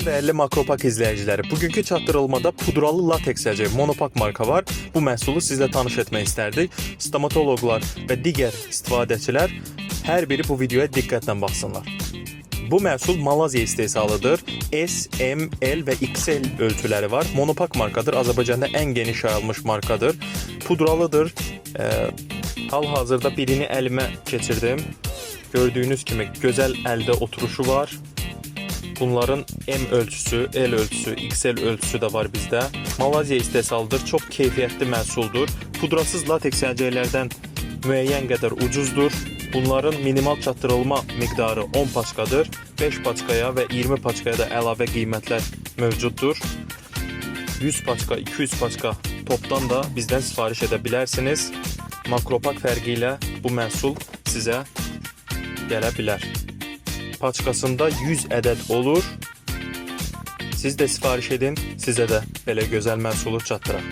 Değerli Makropak izləyiciləri, bugünkü çatdırılmada pudralı lateks əcəyi Monopak marka var. Bu məhsulu sizlə tanış etmək istərdik. Stomatoloqlar və digər istifadəçilər hər biri bu videoya diqqətlə baxsınlar. Bu məhsul Malaziya istehsalıdır. S, M, L və XL ölçüləri var. Monopak markadır. Azərbaycanda ən geniş yayılmış markadır. Pudralıdır. Hal-hazırda birini əlimə keçirdim. Gördüyünüz kimi gözəl əldə oturuşu var. Bunların M ölçüsü, L ölçüsü, XL ölçüsü də var bizdə. Malaziya istehsalıdır. Çox keyfiyyətli məhsuldur. Pudrasız lateks əlcəklərdən müəyyən qədər ucuzdur. Bunların minimal çatdırılma miqdarı 10 paçkadır. 5 paçkaya və 20 paçkaya da əlavə qiymətlər mövcuddur. 100 paçka, 200 paçka topdan da bizdən sifariş edə bilərsiniz. Makropak fərqi ilə bu məhsul sizə gələ bilər. Paçkasında 100 ədəd olur. Siz də sifariş edin, sizə də belə gözəl məhsulu çatdıraq.